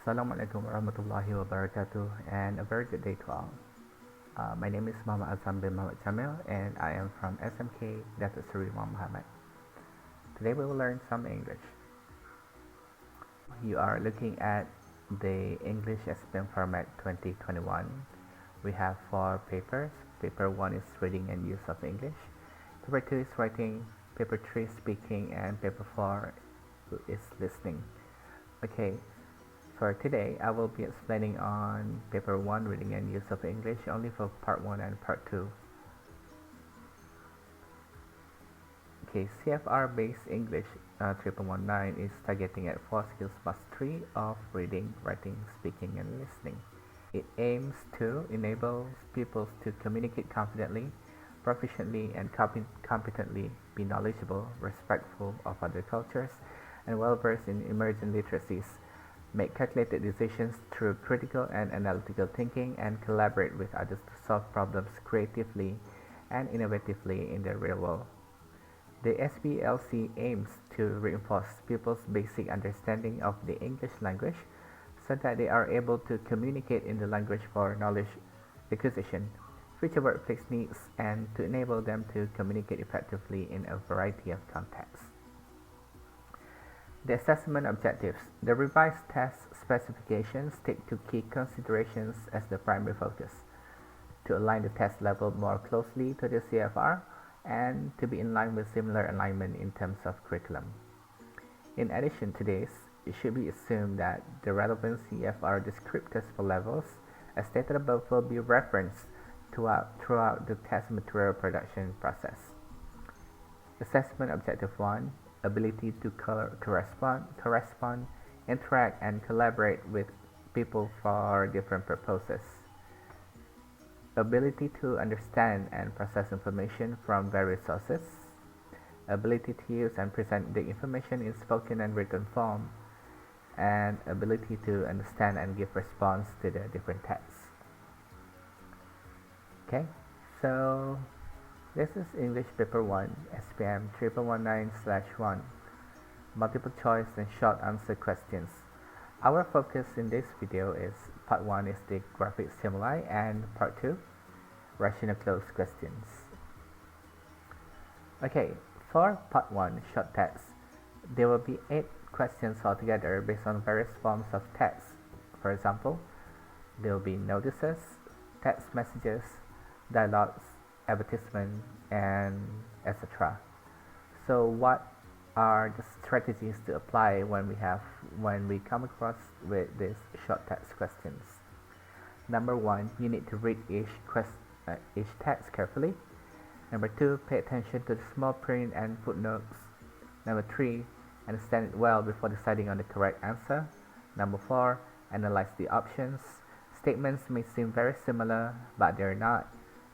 Assalamualaikum warahmatullahi wabarakatuh, and a very good day to all. My name is Muhammad Azam bin Muhammad Jamil and I am from SMK Datuk Seri Muhammad. Today we will learn some English. You are looking at the English SPM format 2021. We have 4 papers. Paper 1 is reading and use of English. Paper 2 is writing. Paper 3 is speaking, and paper 4 is listening. Okay, for today, I will be explaining on paper 1, reading and use of English, only for part 1 and part 2. Okay, CFR-based English 3.19 is targeting at 4 skills mastery of reading, writing, speaking, and listening. It aims to enable people to communicate confidently, proficiently, and competently, be knowledgeable, respectful of other cultures, and well-versed in emerging literacies, make calculated decisions through critical and analytical thinking, and collaborate with others to solve problems creatively and innovatively in the real world. The SPLC aims to reinforce people's basic understanding of the English language so that they are able to communicate in the language for knowledge acquisition, future workplace needs, and to enable them to communicate effectively in a variety of contexts. The assessment objectives. The revised test specifications take 2 key considerations as the primary focus: to align the test level more closely to the CFR and to be in line with similar alignment in terms of curriculum. In addition to this, it should be assumed that the relevant CFR descriptors for levels, as stated above, will be referenced throughout the test material production process. Assessment Objective 1: ability to correspond, interact, and collaborate with people for different purposes. Ability to understand and process information from various sources. Ability to use and present the information in spoken and written form. And ability to understand and give response to the different texts. Okay, so this is English Paper 1, SPM 3.19/1, multiple choice and short answer questions. Our focus in this video is part 1 is the graphic stimuli and part 2, rational close questions. Okay, for part 1, short text, there will be 8 questions altogether based on various forms of text. For example, there will be notices, text messages, dialogues, advertisement, and etc. So what are the strategies to apply when we come across with these short text questions? Number 1, you need to read each text carefully. Number 2, pay attention to the small print and footnotes. Number 3, understand it well before deciding on the correct answer. Number 4, analyze the options. Statements may seem very similar, but they're not.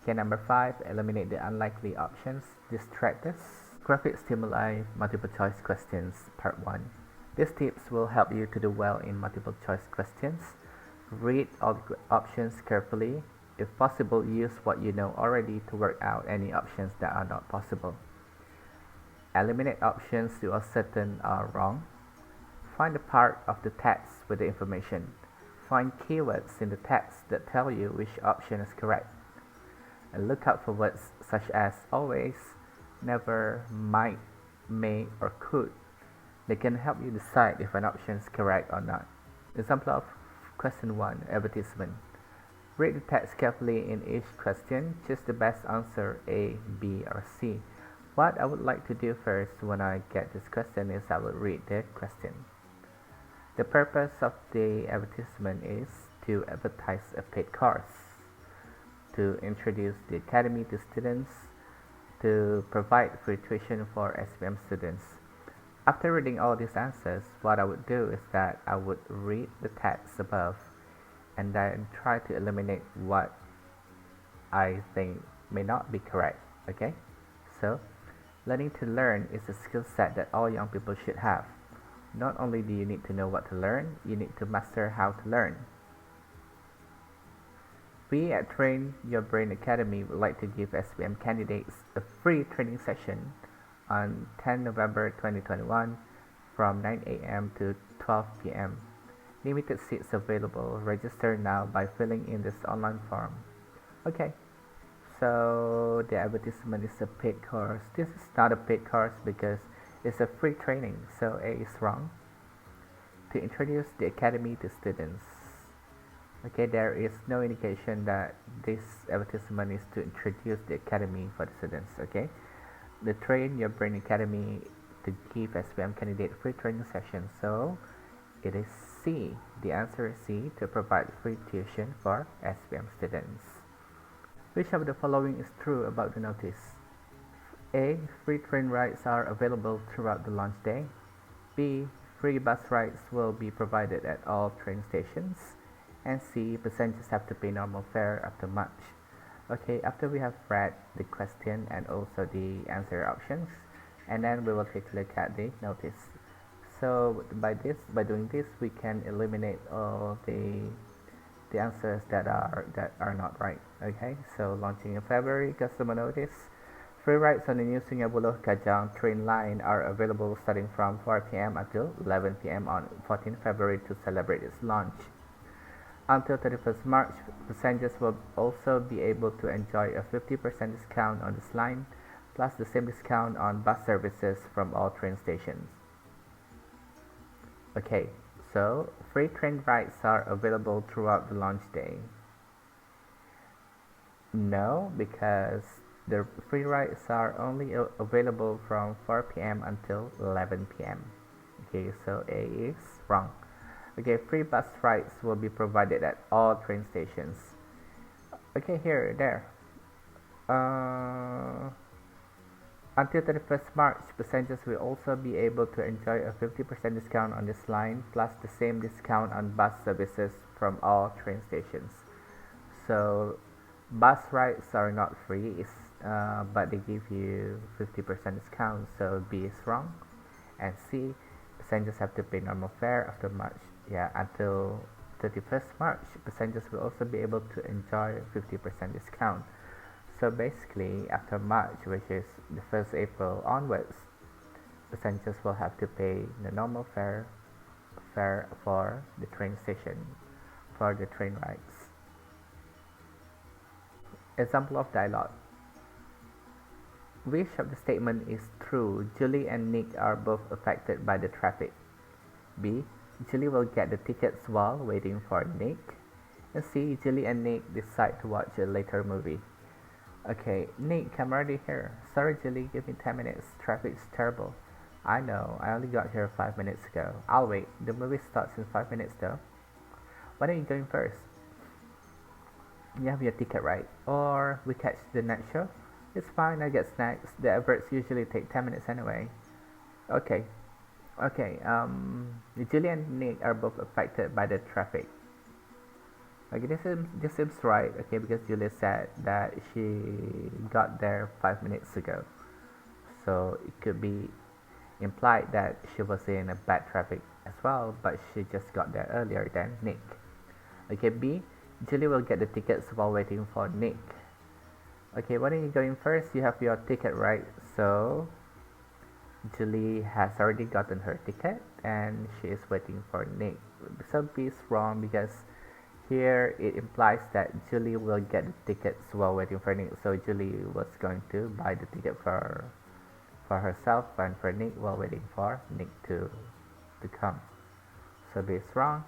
Okay, number 5, eliminate the unlikely options, distractors. Graphic stimuli, multiple choice questions, part 1. These tips will help you to do well in multiple choice questions. Read all the options carefully. If possible, use what you know already to work out any options that are not possible. Eliminate options you are certain are wrong. Find the part of the text with the information. Find keywords in the text that tell you which option is correct. And look out for words such as always, never, might, may, or could. They can help you decide if an option is correct or not. Example of question 1, advertisement. Read the text carefully in each question. Choose the best answer, A, B, or C. What I would like to do first when I get this question is I will read the question. The purpose of the advertisement is to advertise a paid course, to introduce the academy to students, to provide free tuition for SPM students. After reading all these answers, what I would do is that I would read the text above and then try to eliminate what I think may not be correct. Okay, so learning to learn is a skill set that all young people should have. Not only do you need to know what to learn, you need to master how to learn. We at Train Your Brain Academy would like to give SPM candidates a free training session on 10 November 2021 from 9 a.m. to 12 p.m. Limited seats available. Register now by filling in this online form. Okay, so the advertisement is a paid course. This is not a paid course because it's a free training, so A is wrong. To introduce the academy to students. Okay, there is no indication that this advertisement is to introduce the academy for the students. Okay, the Train Your Brain Academy to give SPM candidate free training sessions. So it is C. The answer is C, to provide free tuition for SPM students. Which of the following is true about the notice? A. Free train rides are available throughout the launch day. B. Free bus rides will be provided at all train stations. And C. Passengers have to pay normal fare after March. Okay, after we have read the question and also the answer options, and then we will take a look at the notice. So by doing this, we can eliminate all the answers that are not right. Okay, so launching in February, customer notice. Free rides on the new Sungai Buloh Kajang train line are available starting from 4 p.m. until 11 p.m. on 14 February to celebrate its launch. Until 31st March, passengers will also be able to enjoy a 50% discount on this line, plus the same discount on bus services from all train stations. Okay, so free train rides are available throughout the launch day. No, because the free rides are only available from 4 p.m. until 11 p.m. Okay, so A is wrong. Okay, free bus rides will be provided at all train stations. Okay, there. Until 31st March, passengers will also be able to enjoy a 50% discount on this line, plus the same discount on bus services from all train stations. So, bus rides are not free, but they give you 50% discount, so B is wrong. And C, passengers have to pay normal fare after March. Yeah, until 31st March, passengers will also be able to enjoy 50% discount. So basically, after March, which is the 1st April onwards, passengers will have to pay the normal fare for the train station, for the train rides. Example of dialogue. Which of the statement is true? Julie and Nick are both affected by the traffic. B. Julie will get the tickets while waiting for Nick. And C. Julie and Nick decide to watch a later movie. Okay, Nick, I'm already here. Sorry, Julie, give me 10 minutes. Traffic's terrible. I know, I only got here 5 minutes ago. I'll wait. The movie starts in 5 minutes though. Why are you going first? You have your ticket, right? Or we catch the next show? It's fine, I get snacks. The adverts usually take 10 minutes anyway. Okay, Julie and Nick are both affected by the traffic. Okay, this seems right. Okay, because Julie said that she got there 5 minutes ago, so it could be implied that she was in a bad traffic as well, but she just got there earlier than Nick. Okay, B. Julie will get the tickets while waiting for Nick. Okay, why are you going first? You have your ticket, right? So Julie has already gotten her ticket and she is waiting for Nick. So B is wrong because here it implies that Julie will get the tickets while waiting for Nick. So Julie was going to buy the ticket for herself and for Nick while waiting for Nick to come. So B is wrong.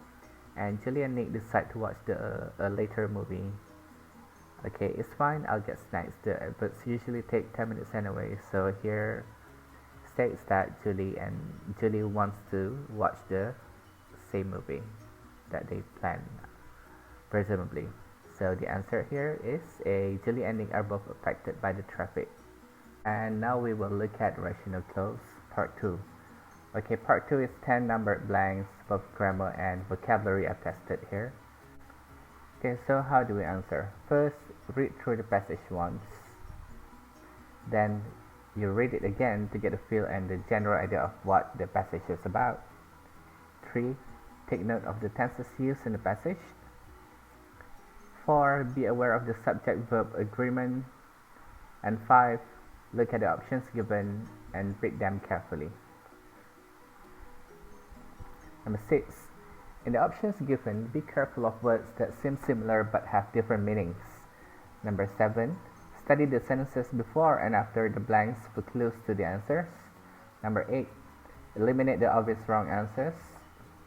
And Julie and Nick decide to watch a later movie. Okay, it's fine, I'll get snacks. The adverts usually take 10 minutes anyway. So here states that Julie wants to watch the same movie that they plan, presumably. So the answer here is A. Julie and Nick are both affected by the traffic. And now we will look at rational clause part 2. Okay, part 2 is 10 numbered blanks, both grammar and vocabulary are tested here. Okay, so how do we answer? First, read through the passage once. Then you read it again to get a feel and the general idea of what the passage is about. 3. Take note of the tenses used in the passage. 4. Be aware of the subject-verb agreement. And 5. Look at the options given and read them carefully. Number 6. In the options given, be careful of words that seem similar but have different meanings. Number 7. Study the sentences before and after the blanks for clues to the answers. Number 8. Eliminate the obvious wrong answers.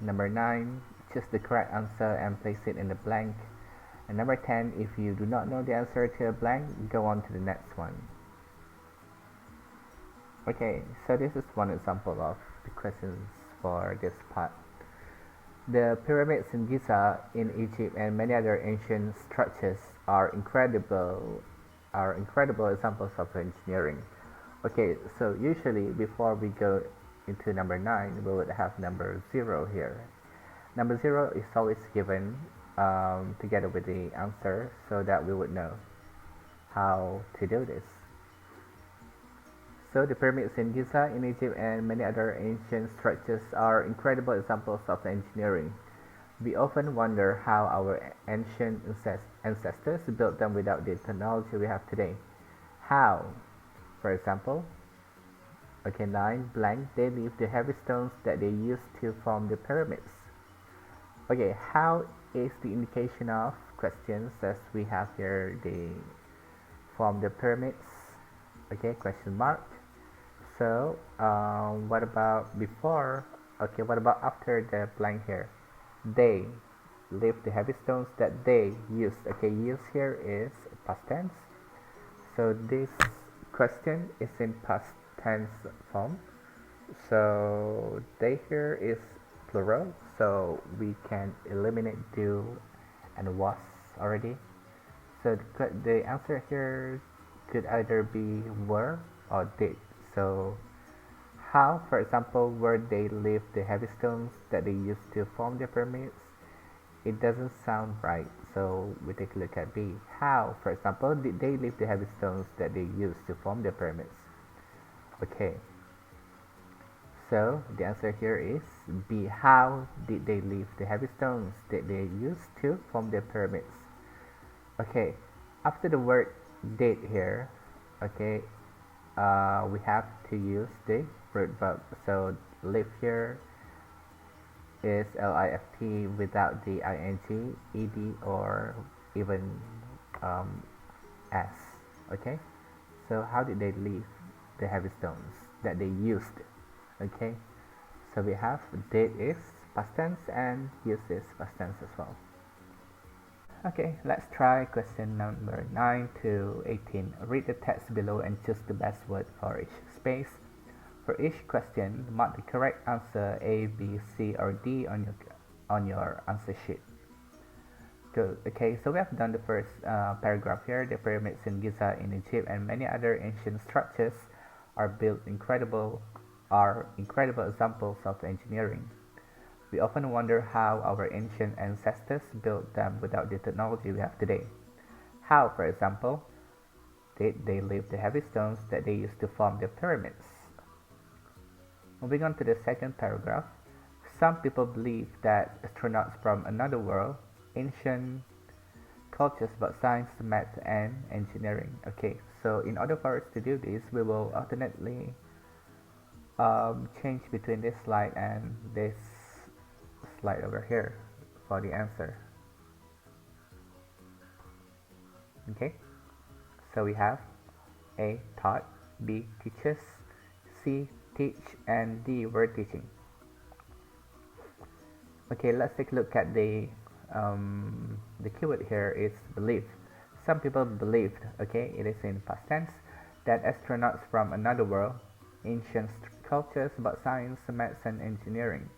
Number 9. Choose the correct answer and place it in the blank. And number 10. If you do not know the answer to a blank, go on to the next one. Okay, so this is one example of the questions for this part. The pyramids in Giza in Egypt and many other ancient structures are incredible examples of engineering. Okay, so usually before we go into number 9, we would have number 0 here. Number 0 is always given together with the answer so that we would know how to do this. So the pyramids in Giza in Egypt and many other ancient structures are incredible examples of engineering. We often wonder how our ancient ancestors built them without the technology we have today. How? For example, okay, 9 blank, they leave the heavy stones that they used to form the pyramids. Okay, how is the indication of questions as we have here the form the pyramids? Okay, question mark. So what about before? Okay, what about after the blank here? They lift the heavy stones that they used. Okay, use here is past tense. So this question is in past tense form. So they here is plural. So we can eliminate do and was already. So the answer here could either be were or did. So how, for example, where they lift the heavy stones that they used to form the pyramids? It doesn't sound right, so we take a look at B. How, for example, did they lift the heavy stones that they used to form the pyramids? Okay, so the answer here is B. How did they lift the heavy stones that they used to form the pyramids? Okay, after the word did here, okay, we have to use the root verb. So lift here is lift without the ing, ed, or even s. Okay, so how did they lift the heavy stones that they used? Okay, so we have did is past tense and use is past tense as well. Okay, let's try question number 9 to 18. Read the text below and choose the best word for each space. For each question, mark the correct answer A, B, C, or D on your answer sheet. Good. Okay, so we have done the first paragraph here. The pyramids in Giza in Egypt and many other ancient structures are incredible examples of engineering. We often wonder how our ancient ancestors built them without the technology we have today. How, for example, did they lift the heavy stones that they used to form the pyramids? Moving on to the second paragraph, some people believe that astronauts from another world, ancient cultures about science, math, and engineering. Okay, so in order for us to do this, we will alternately change between this slide and this slide over here for the answer. Okay, so we have A, taught, B, teaches, C, teach, and D, were teaching. Okay, let's take a look at the keyword here is believe. Some people believed, okay, it is in past tense, that astronauts from another world, ancient cultures about science, maths, and engineering.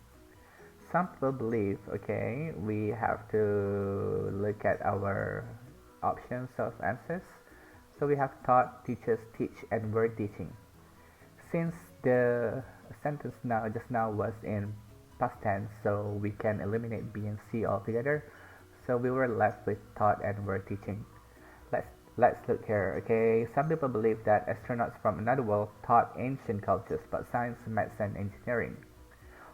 Some people believe, okay, we have to look at our options of answers. So we have taught, teaches, teach, and were teaching. Since the sentence just now was in past tense, so we can eliminate B and C altogether. So we were left with taught and were teaching. Let's look here. Okay, some people believe that astronauts from another world taught ancient cultures about science, maths, and engineering.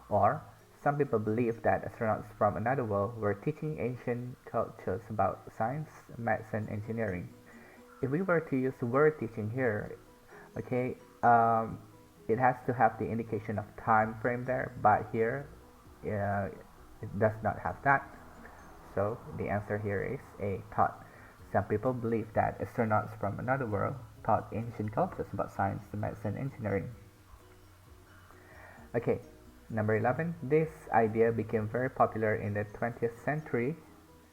Or some people believe that astronauts from another world were teaching ancient cultures about science, maths, and engineering. If we were to use word teaching here, okay, it has to have the indication of time frame there, but here It does not have that. So the answer here is A, thought. Some people believe that astronauts from another world taught ancient cultures about science, medicine, engineering. Okay, number 11. This idea became very popular in the 20th century.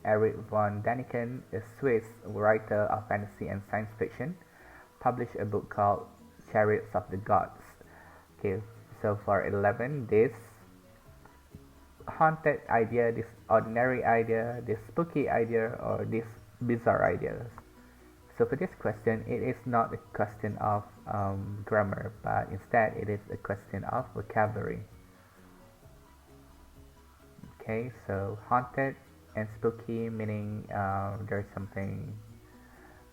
Erich von Däniken, a Swiss writer of fantasy and science fiction, published a book called Chariots of the Gods. Okay, so for 11, this haunted idea, this ordinary idea, this spooky idea, or this bizarre idea. So for this question, it is not a question of grammar, but instead it is a question of vocabulary. Okay, so haunted and spooky meaning there's something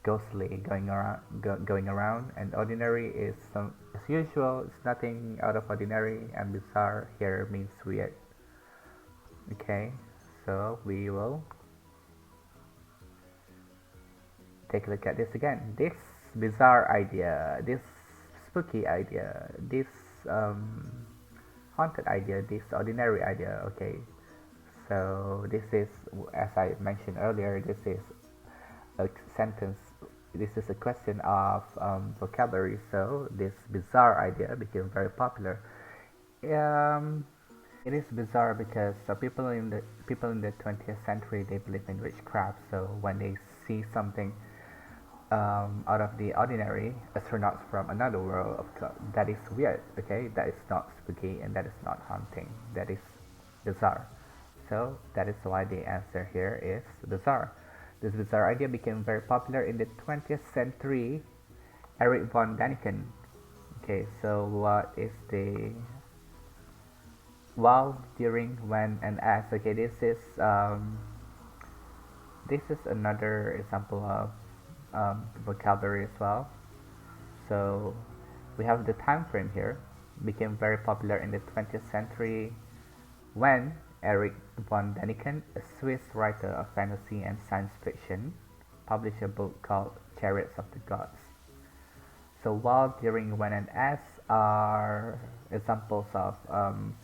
ghostly going around, and ordinary is as usual, it's nothing out of ordinary, and bizarre here means weird. Okay, so we will take a look at this again. This bizarre idea, this spooky idea, this haunted idea, this ordinary idea. Okay, so this is, as I mentioned earlier, this is a sentence. This is a question of vocabulary. So this bizarre idea became very popular. It is bizarre because people in the 20th century, they believe in witchcraft. So when they see something out of the ordinary, astronauts from another world, that is weird. Okay, that is not spooky and that is not haunting. That is bizarre. So that is why the answer here is bizarre. This bizarre idea became very popular in the 20th century. Erich von Däniken. Okay, so what is the while, during, when, and as? Okay, this is another example of vocabulary as well. So we have the time frame here. Became very popular in the 20th century when Erich von Däniken, a Swiss writer of fantasy and science fiction, published a book called Chariots of the Gods. So while, during, when, and as are examples of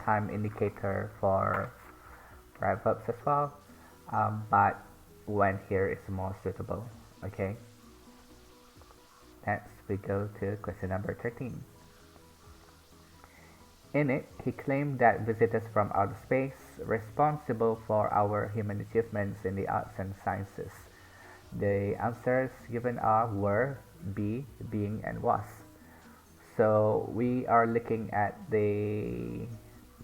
time indicator for verbs as well, but when here is more suitable. Okay. Next, we go to question number 13. In it, he claimed that visitors from outer space responsible for our human achievements in the arts and sciences. The answers given are were, be, being, and was. So we are looking at the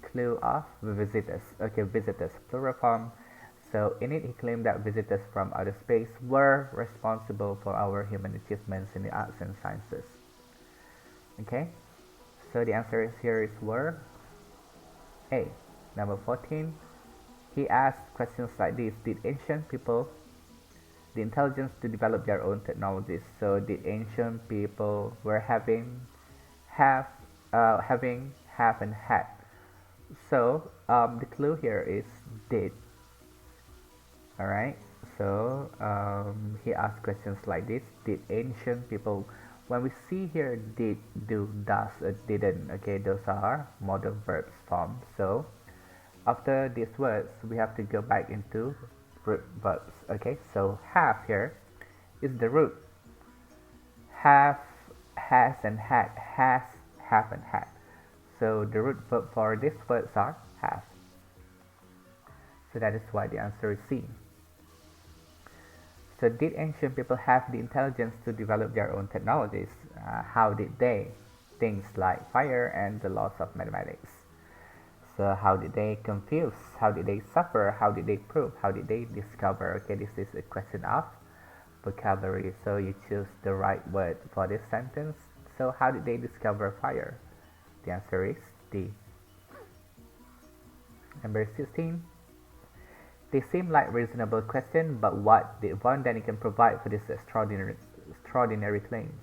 clue of visitors. Okay, visitors, plural form. So in it, he claimed that visitors from outer space were responsible for our human achievements in the arts and sciences. Okay, so the answer is here is were. A. Number 14. He asked questions like this: did ancient people the intelligence to develop their own technologies? So did ancient people were having, have, and had. So the clue here is did. Alright, so he asked questions like this: did ancient people, when we see here did, do, does, didn't, okay, those are modal verbs form. So after these words, we have to go back into root verbs. Okay, so have here is the root. Have, has, and had. Has, have, and had. So the root verb for these words are have. So that is why the answer is C. So did ancient people have the intelligence to develop their own technologies? How did they? Things like fire and the laws of mathematics. So how did they confuse? How did they suffer? How did they prove? How did they discover? Okay, this is a question of vocabulary. So you choose the right word for this sentence. So how did they discover fire? The answer is D. Number 16. They seem like reasonable questions, but what did von Däniken provide for these extraordinary claims?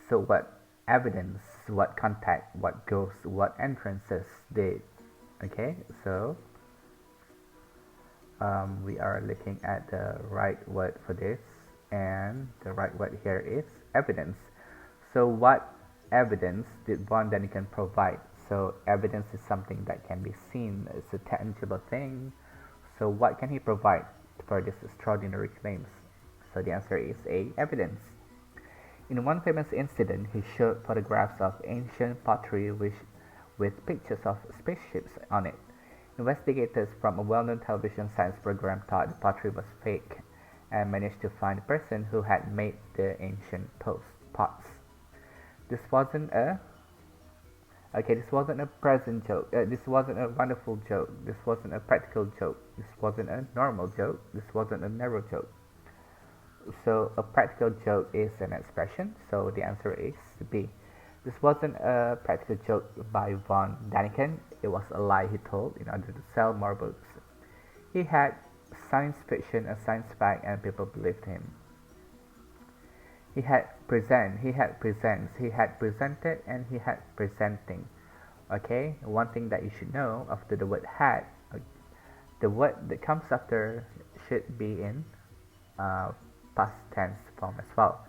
So what evidence, what contact, what ghosts, what entrances did? Okay, so we are looking at the right word for this, and the right word here is evidence. So what evidence did von Däniken provide? So evidence is something that can be seen, it's a tangible thing. So what can he provide for these extraordinary claims? So the answer is A, evidence. In one famous incident, he showed photographs of ancient pottery with pictures of spaceships on it. Investigators from a well-known television science program thought the pottery was fake and managed to find the person who had made the ancient pots. This wasn't a this wasn't a present joke. This wasn't a wonderful joke. This wasn't a practical joke. This wasn't a normal joke. This wasn't a narrow joke. So a practical joke is an expression. So the answer is B. This wasn't a practical joke by von Daniken. It was a lie he told in order to sell more books. He had science fiction and science fact, and people believed him. He had present, he had presents, he had presented, and he had presenting. Okay, one thing that you should know after the word had, the word that comes after should be in past tense form as well.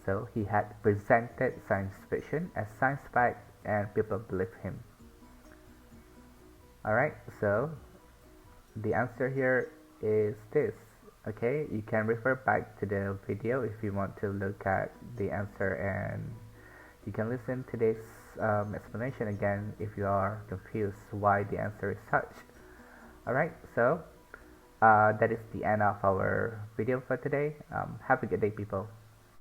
So he had presented science fiction as science fact, and people believed him. Alright, so the answer here is this. Okay, you can refer back to the video if you want to look at the answer, and you can listen to this explanation again if you are confused why the answer is such. Alright, so that is the end of our video for today. Have a good day, people.